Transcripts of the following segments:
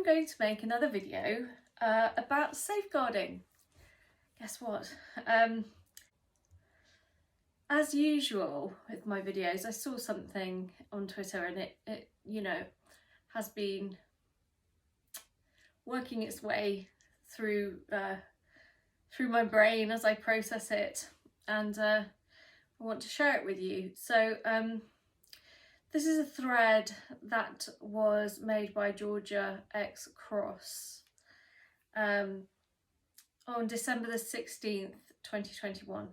going to make another video about safeguarding. Guess what? As usual with my videos, I saw something on Twitter and it you know, has been working its way through my brain as I process it, and I want to share it with you. So this is a thread that was made by GeorgiaXCross on December the 16th, 2021.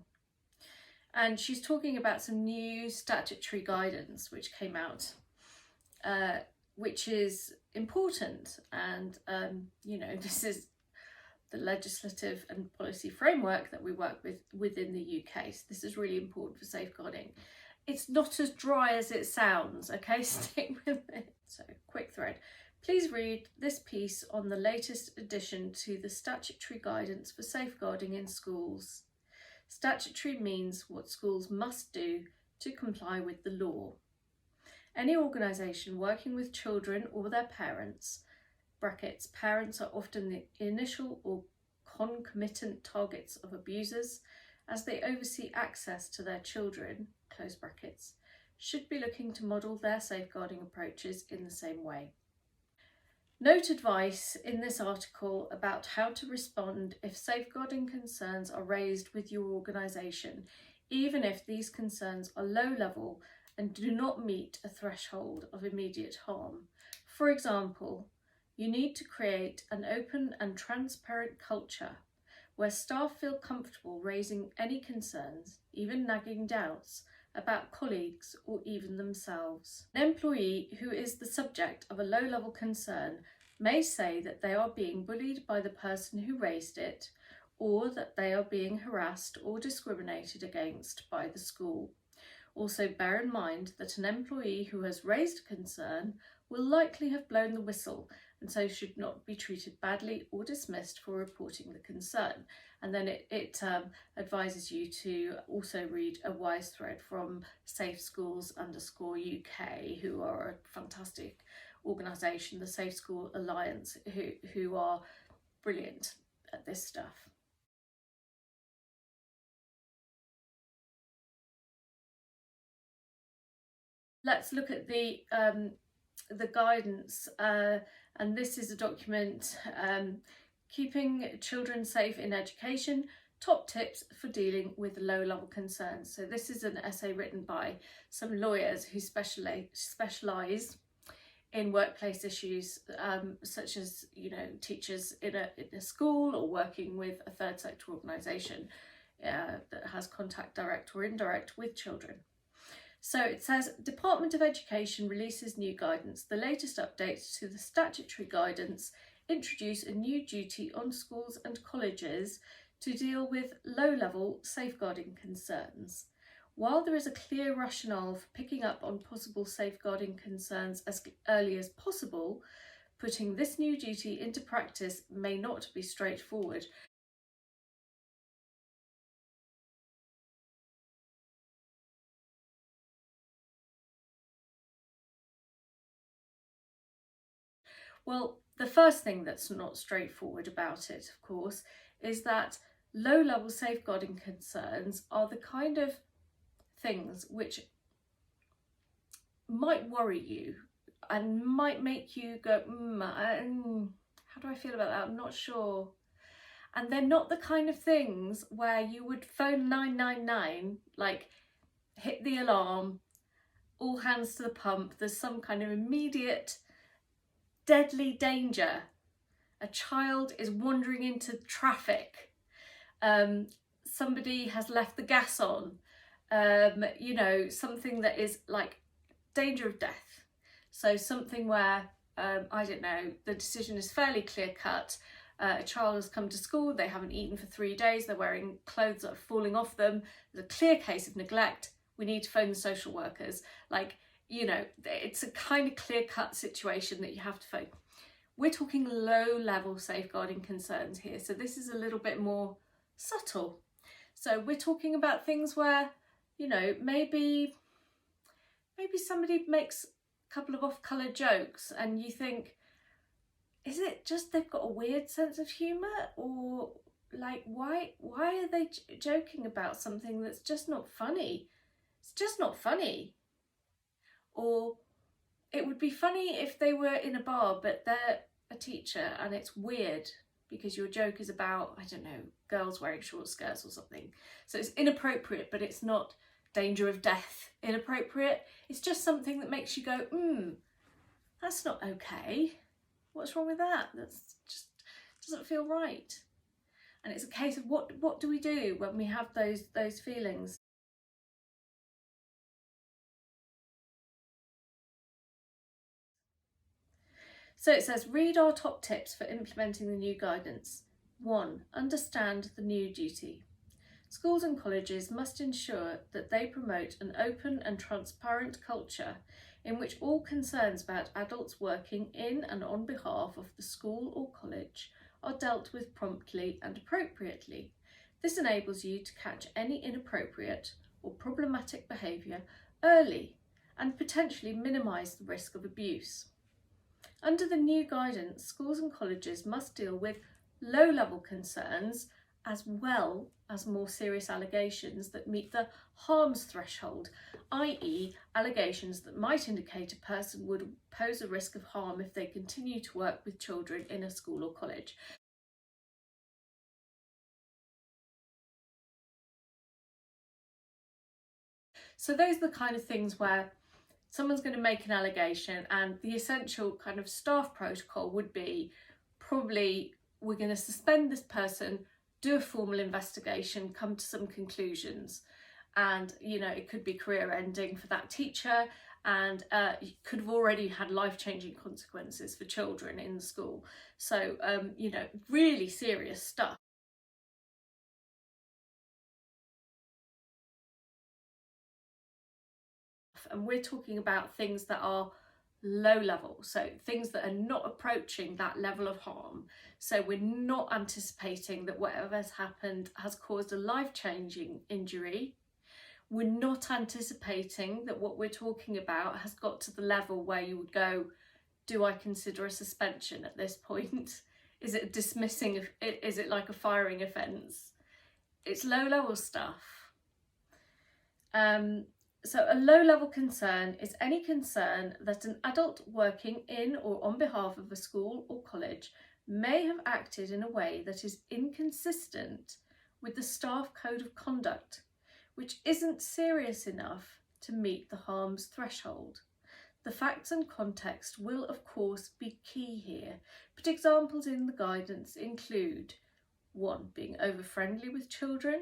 And she's talking about some new statutory guidance which came out, which is important. And, you know, this is the legislative and policy framework that we work with within the UK. So this is really important for safeguarding. It's not as dry as it sounds, okay? Stick with it. So, quick thread. Please read this piece on the latest addition to the statutory guidance for safeguarding in schools. Statutory means what schools must do to comply with the law. Any organisation working with children or their parents, brackets, parents are often the initial or concomitant targets of abusers, as they oversee access to their children, close brackets, should be looking to model their safeguarding approaches in the same way. Note advice in this article about how to respond if safeguarding concerns are raised with your organisation, even if these concerns are low level and do not meet a threshold of immediate harm. For example, you need to create an open and transparent culture where staff feel comfortable raising any concerns, even nagging doubts, about colleagues or even themselves. An employee who is the subject of a low-level concern may say that they are being bullied by the person who raised it, or that they are being harassed or discriminated against by the school. Also bear in mind that an employee who has raised a concern will likely have blown the whistle and so should not be treated badly or dismissed for reporting the concern. And then it advises you to also read a wise thread from Safe Schools _UK, who are a fantastic organisation, the Safe School Alliance, who are brilliant at this stuff. Let's look at the guidance, and this is a document, Keeping Children Safe in Education, Top Tips for Dealing with Low-Level Concerns. So this is an essay written by some lawyers who specialise in workplace issues, such as, you know, teachers in a school or working with a third sector organisation that has contact, direct or indirect, with children. So it says, Department of Education releases new guidance. The latest updates to the statutory guidance introduce a new duty on schools and colleges to deal with low-level safeguarding concerns. While there is a clear rationale for picking up on possible safeguarding concerns as early as possible, putting this new duty into practice may not be straightforward. Well, the first thing that's not straightforward about it, of course, is that low-level safeguarding concerns are the kind of things which might worry you and might make you go, how do I feel about that? I'm not sure. And they're not the kind of things where you would phone 999, like hit the alarm, all hands to the pump, there's some kind of immediate deadly danger. A child is wandering into traffic. Somebody has left the gas on. You know, something that is like danger of death. So something where, I don't know, the decision is fairly clear cut. A child has come to school, they haven't eaten for 3 days, they're wearing clothes that are falling off them. There's a clear case of neglect. We need to phone the social workers. Like, you know, it's a kind of clear-cut situation that you have to phone. We're talking low-level safeguarding concerns here, so this is a little bit more subtle. So we're talking about things where, you know, maybe somebody makes a couple of off-colour jokes and you think, is it just they've got a weird sense of humour, or like why are they joking about something that's just not funny? It's just not funny. Or it would be funny if they were in a bar but they're a teacher and it's weird because your joke is about, I don't know, girls wearing short skirts or something. So it's inappropriate, but it's not danger of death inappropriate. It's just something that makes you go, that's not okay. What's wrong with that? That's just doesn't feel right. And it's a case of what do we do when we have those feelings? So it says, read our top tips for implementing the new guidance. 1. Understand the new duty. Schools and colleges must ensure that they promote an open and transparent culture in which all concerns about adults working in and on behalf of the school or college are dealt with promptly and appropriately. This enables you to catch any inappropriate or problematic behaviour early and potentially minimise the risk of abuse. Under the new guidance, schools and colleges must deal with low-level concerns as well as more serious allegations that meet the harms threshold, i.e. allegations that might indicate a person would pose a risk of harm if they continue to work with children in a school or college. So those are the kind of things where someone's going to make an allegation and the essential kind of staff protocol would be probably we're going to suspend this person, do a formal investigation, come to some conclusions, and it could be career ending for that teacher, and it could have already had life-changing consequences for children in the school. So really serious stuff. And we're talking about things that are low level, so things that are not approaching that level of harm. So we're not anticipating that whatever has happened has caused a life-changing injury. We're not anticipating that what we're talking about has got to the level where you would go, do I consider a suspension at this point? Is it dismissing? Is it like a firing offence? It's low level stuff. So a low-level concern is any concern that an adult working in or on behalf of a school or college may have acted in a way that is inconsistent with the staff code of conduct, which isn't serious enough to meet the harms threshold. The facts and context will, of course, be key here, but examples in the guidance include 1. Being over-friendly with children,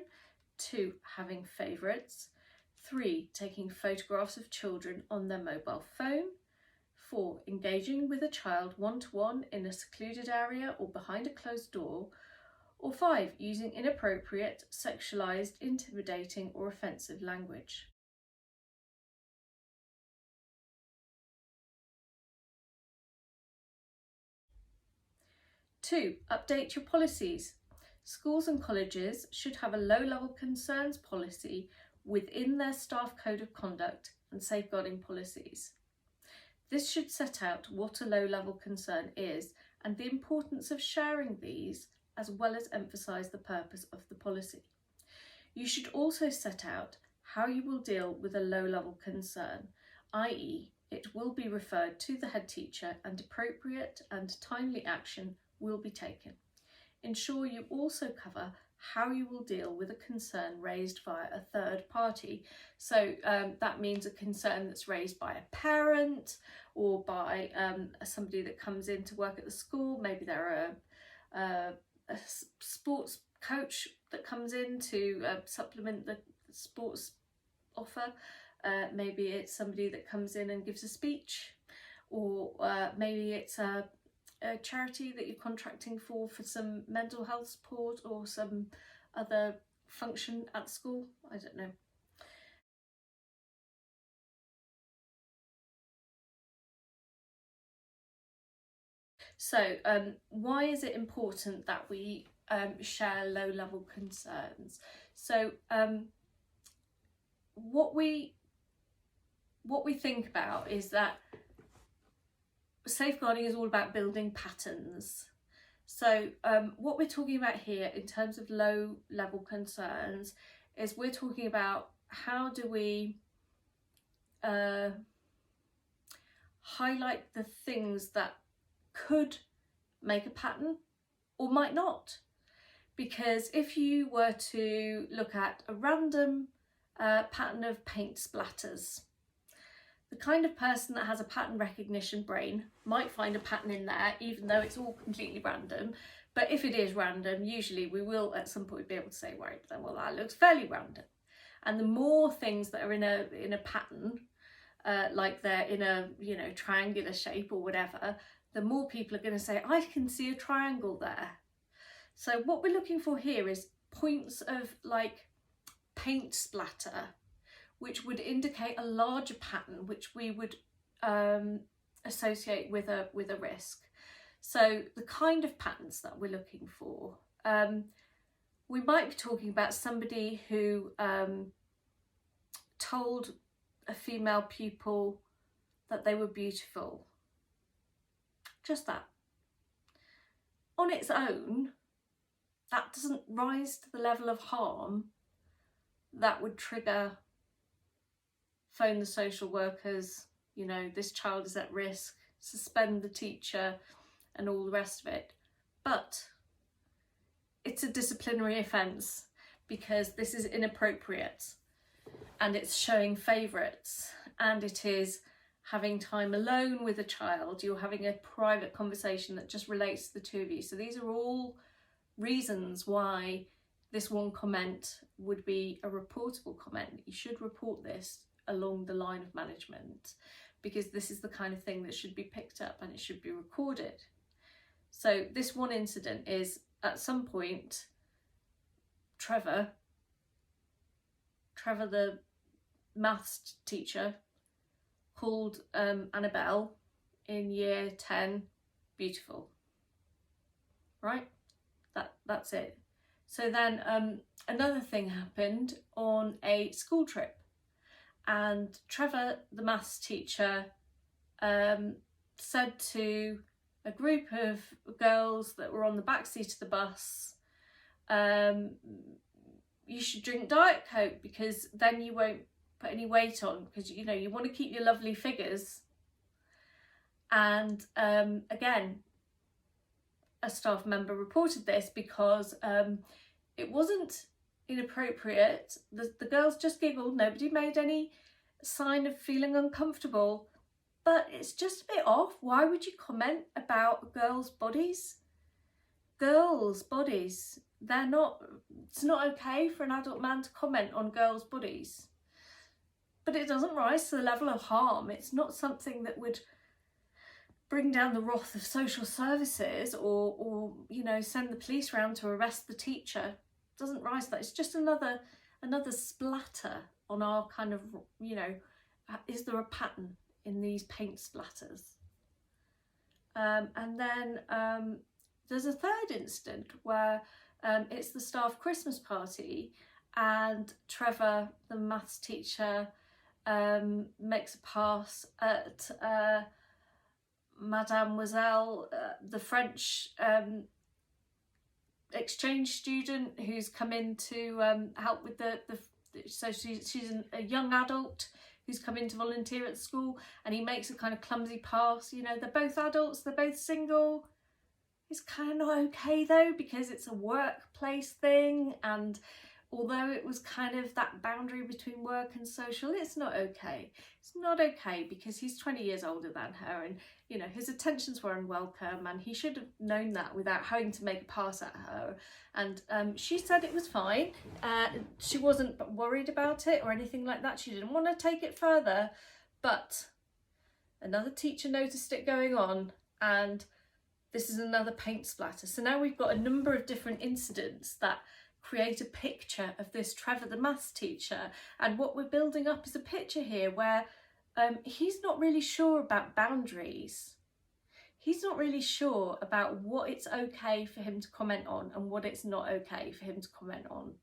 2. Having favourites, 3. Taking photographs of children on their mobile phone, 4. Engaging with a child one-to-one in a secluded area or behind a closed door, or 5. Using inappropriate, sexualised, intimidating or offensive language. Two, update your policies. Schools and colleges should have a low-level concerns policy within their staff code of conduct and safeguarding policies. This should set out what a low-level concern is and the importance of sharing these, as well as emphasise the purpose of the policy. You should also set out how you will deal with a low-level concern, i.e. it will be referred to the head teacher and appropriate and timely action will be taken. Ensure you also cover how you will deal with a concern raised via a third party. So that means a concern that's raised by a parent or by somebody that comes in to work at the school. Maybe they're a sports coach that comes in to supplement the sports offer. Maybe it's somebody that comes in and gives a speech, or maybe it's a charity that you're contracting for some mental health support or some other function at school. I don't know. So why is it important that we share low-level concerns? So what we think about is that safeguarding is all about building patterns. So what we're talking about here in terms of low level concerns is we're talking about how do we highlight the things that could make a pattern or might not. Because if you were to look at a random pattern of paint splatters, the kind of person that has a pattern recognition brain might find a pattern in there, even though it's all completely random. But if it is random, usually we will at some point be able to say, right, well, that looks fairly random. And the more things that are in a pattern, like they're in a, you know, triangular shape or whatever, the more people are going to say, I can see a triangle there. So what we're looking for here is points of like paint splatter, which would indicate a larger pattern, which we would associate with a risk. So the kind of patterns that we're looking for, we might be talking about somebody who told a female pupil that they were beautiful. Just that. On its own, that doesn't rise to the level of harm that would trigger phone the social workers, you know, this child is at risk, suspend the teacher and all the rest of it. But it's a disciplinary offence because this is inappropriate and it's showing favourites and it is having time alone with a child. You're having a private conversation that just relates to the two of you. So these are all reasons why this one comment would be a reportable comment. You should report this along the line of management because this is the kind of thing that should be picked up and it should be recorded. So this one incident is at some point Trevor the maths teacher called Annabelle in year 10 beautiful, right? That's it. So then another thing happened on a school trip and Trevor, the maths teacher, said to a group of girls that were on the back seat of the bus, you should drink Diet Coke because then you won't put any weight on because, you know, you want to keep your lovely figures. And again, a staff member reported this because it wasn't inappropriate. The girls just giggled, nobody made any sign of feeling uncomfortable, but it's just a bit off. Why would you comment about girls' bodies? Girls' bodies, it's not okay for an adult man to comment on girls' bodies. But it doesn't rise to the level of harm. It's not something that would bring down the wrath of social services or you know, send the police round to arrest the teacher. It doesn't rise to that. It's just another splatter on our kind of, you know, is there a pattern in these paint splatters? And then there's a third incident where it's the staff Christmas party and Trevor, the maths teacher, makes a pass at Mademoiselle, the French exchange student who's come in to help with so she's a young adult who's come in to volunteer at school, and he makes a kind of clumsy pass. You know, they're both adults, they're both single. It's kind of not okay though because it's a workplace thing, and although it was kind of that boundary between work and social, it's not okay. It's not okay because he's 20 years older than her and, you know, his attentions were unwelcome and he should have known that without having to make a pass at her. And she said it was fine. She wasn't worried about it or anything like that. She didn't want to take it further. But another teacher noticed it going on and this is another paint splatter. So now we've got a number of different incidents that create a picture of this Trevor the maths teacher, and what we're building up is a picture here where he's not really sure about boundaries. He's not really sure about what it's okay for him to comment on and what it's not okay for him to comment on.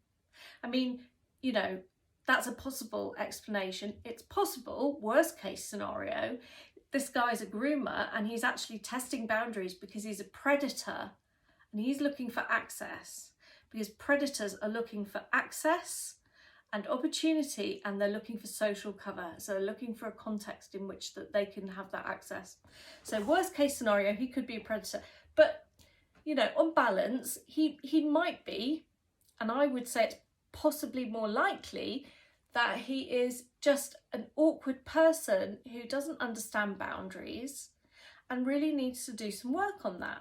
I mean, you know, that's a possible explanation. It's possible, worst case scenario, this guy's a groomer and he's actually testing boundaries because he's a predator and he's looking for access, because predators are looking for access and opportunity, and they're looking for social cover. So they're looking for a context in which that they can have that access. So worst case scenario, he could be a predator, but you know, on balance, he might be, and I would say it's possibly more likely that he is just an awkward person who doesn't understand boundaries and really needs to do some work on that.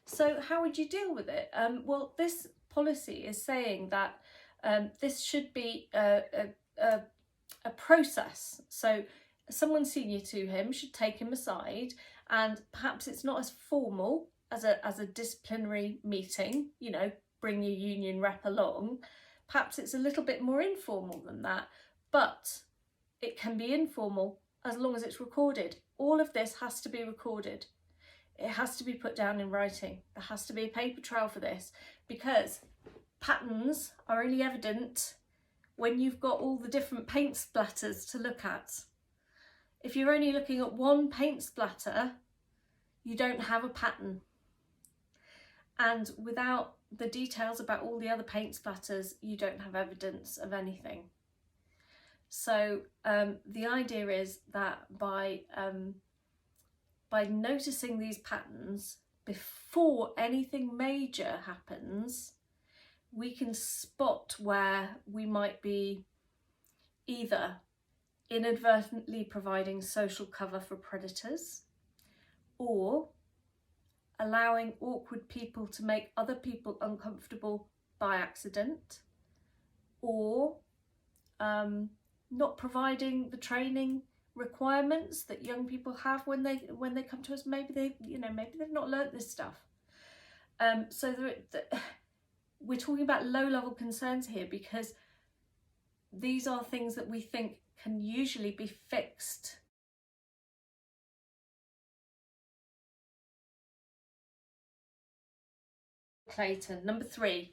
So how would you deal with it? Well, this policy is saying that this should be a process. So someone senior to him should take him aside, and perhaps it's not as formal as a disciplinary meeting, you know, bring your union rep along. Perhaps it's a little bit more informal than that, but it can be informal as long as it's recorded. All of this has to be recorded. It has to be put down in writing. There has to be a paper trail for this, because patterns are only evident when you've got all the different paint splatters to look at. If you're only looking at one paint splatter, you don't have a pattern. And without the details about all the other paint splatters, you don't have evidence of anything. So the idea is that by noticing these patterns before anything major happens, we can spot where we might be either inadvertently providing social cover for predators, or allowing awkward people to make other people uncomfortable by accident, or not providing the training requirements that young people have when they come to us. Maybe they've not learnt this stuff. We're talking about low-level concerns here, because these are things that we think can usually be fixed. Clayton. Number 3,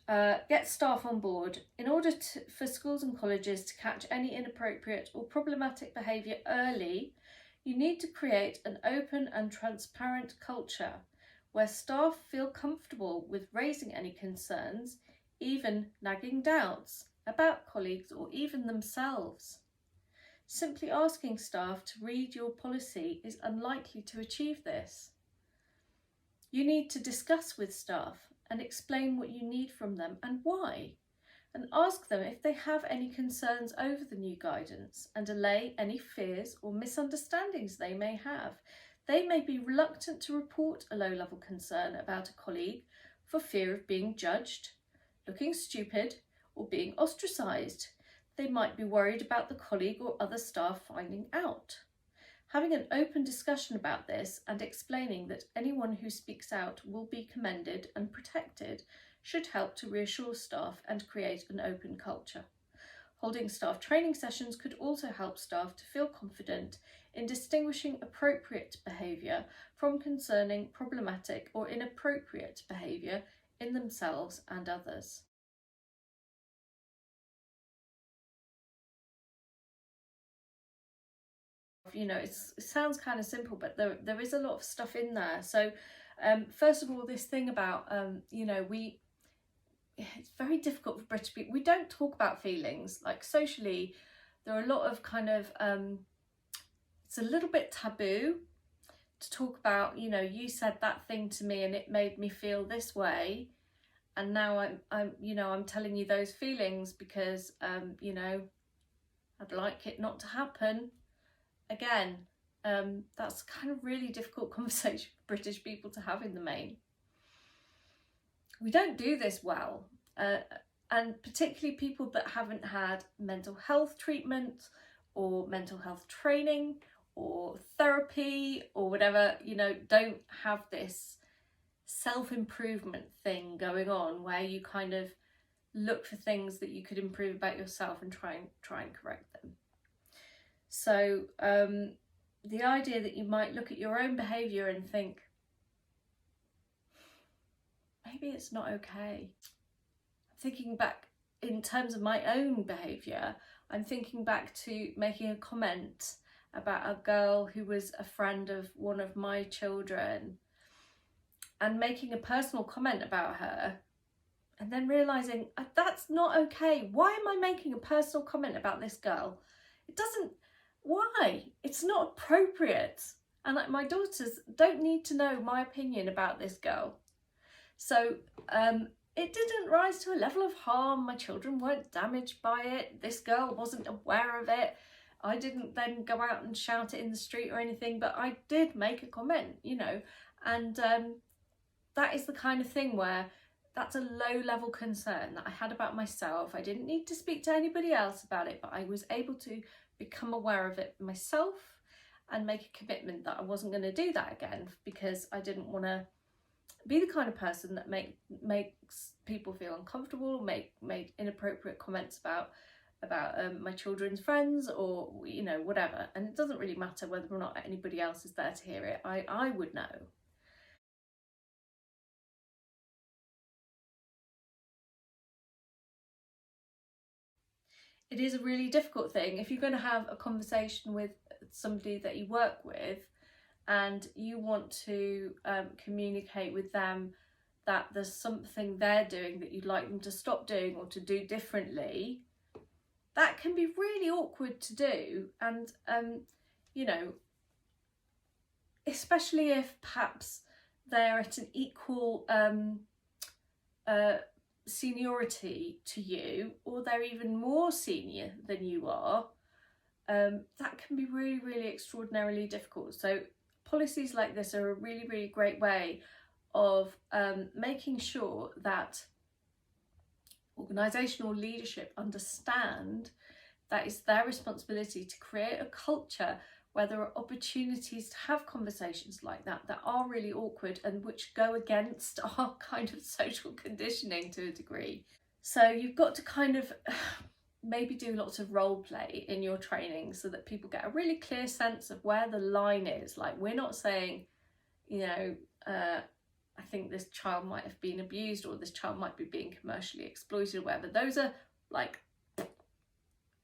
get staff on board. In order for schools and colleges to catch any inappropriate or problematic behaviour early, you need to create an open and transparent culture where staff feel comfortable with raising any concerns, even nagging doubts about colleagues or even themselves. Simply asking staff to read your policy is unlikely to achieve this. You need to discuss with staff and explain what you need from them and why, and ask them if they have any concerns over the new guidance and allay any fears or misunderstandings they may have. They may be reluctant to report a low-level concern about a colleague for fear of being judged, looking stupid, or being ostracised. They might be worried about the colleague or other staff finding out. Having an open discussion about this and explaining that anyone who speaks out will be commended and protected should help to reassure staff and create an open culture. Holding staff training sessions could also help staff to feel confident in distinguishing appropriate behaviour from concerning problematic or inappropriate behaviour in themselves and others. You know, it sounds kind of simple, but there is a lot of stuff in there. So first of all, this thing about it's very difficult for British people. We don't talk about feelings. Like socially, there are a lot of kind of it's a little bit taboo to talk about, you know, you said that thing to me and it made me feel this way, and now I'm telling you those feelings because you know, I'd like it not to happen. Again, that's kind of really difficult conversation for British people to have in the main. We don't do this well, and particularly people that haven't had mental health treatment or mental health training or therapy or whatever, you know, don't have this self-improvement thing going on where you kind of look for things that you could improve about yourself and try and correct them. So the idea that you might look at your own behaviour and think, maybe it's not okay. I'm thinking back in terms of my own behaviour, I'm thinking back to making a comment about a girl who was a friend of one of my children and making a personal comment about her, and then realising that's not okay. Why am I making a personal comment about this girl? It doesn't, why? It's not appropriate. And like, my daughters don't need to know my opinion about this girl. So it didn't rise to a level of harm. My children weren't damaged by it. This girl wasn't aware of it. I didn't then go out and shout it in the street or anything, but I did make a comment, you know, and that is the kind of thing where that's a low level concern that I had about myself. I didn't need to speak to anybody else about it, but I was able to become aware of it myself and make a commitment that I wasn't going to do that again, because I didn't want to be the kind of person that makes people feel uncomfortable, made inappropriate comments about my children's friends, or, you know, whatever. And it doesn't really matter whether or not anybody else is there to hear it. I would know. It is a really difficult thing if you're going to have a conversation with somebody that you work with and you want to communicate with them that there's something they're doing that you'd like them to stop doing or to do differently. That can be really awkward to do, and you know, especially if perhaps they're at an equal seniority to you, or they're even more senior than you are. That can be really, really extraordinarily difficult. So policies like this are a really, really great way of making sure that organisational leadership understand that it's their responsibility to create a culture where there are opportunities to have conversations like that are really awkward and which go against our kind of social conditioning to a degree. So you've got to kind of maybe do lots of role play in your training so that people get a really clear sense of where the line is. Like, we're not saying, you know, I think this child might have been abused, or this child might be being commercially exploited, or whatever. Those are like,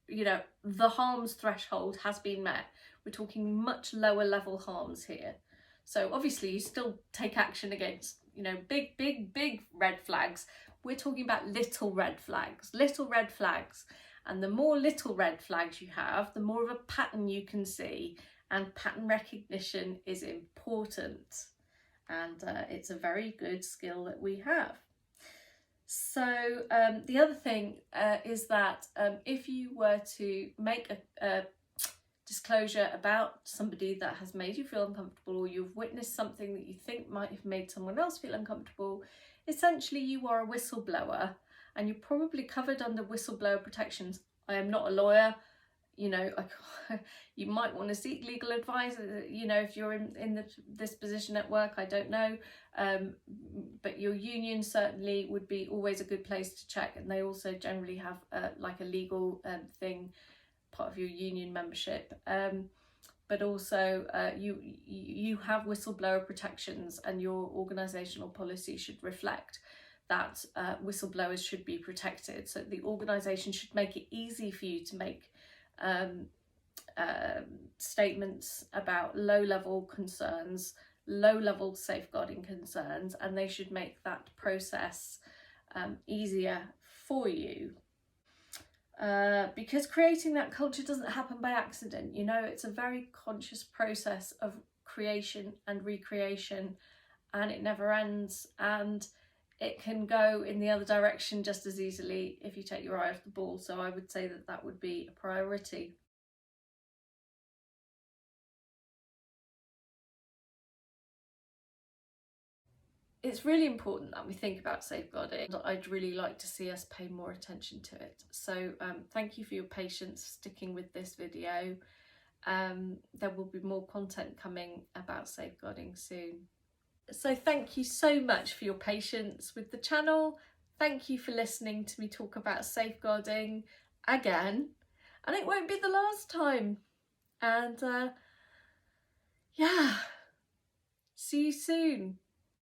you know, the harms threshold has been met. We're talking much lower level harms here. So obviously you still take action against, you know, big, big, big red flags. We're talking about little red flags. And the more little red flags you have, the more of a pattern you can see. And pattern recognition is important. And it's a very good skill that we have. So the other thing is that if you were to make a disclosure about somebody that has made you feel uncomfortable, or you've witnessed something that you think might have made someone else feel uncomfortable, essentially you are a whistleblower and you're probably covered under whistleblower protections. I am not a lawyer, you know, you might want to seek legal advice, you know, if you're in this position at work, I don't know, but your union certainly would be always a good place to check, and they also generally have like a legal thing, part of your union membership, but also you have whistleblower protections, and your organisational policy should reflect that whistleblowers should be protected. So the organisation should make it easy for you to make statements about low-level concerns, low-level safeguarding concerns, and they should make that process easier for you. Because creating that culture doesn't happen by accident, you know, it's a very conscious process of creation and recreation, and it never ends, and it can go in the other direction just as easily if you take your eye off the ball. So I would say that that would be a priority. It's really important that we think about safeguarding. I'd really like to see us pay more attention to it. So thank you for your patience sticking with this video. There will be more content coming about safeguarding soon. So thank you so much for your patience with the channel. Thank you for listening to me talk about safeguarding again. And it won't be the last time. And yeah, see you soon.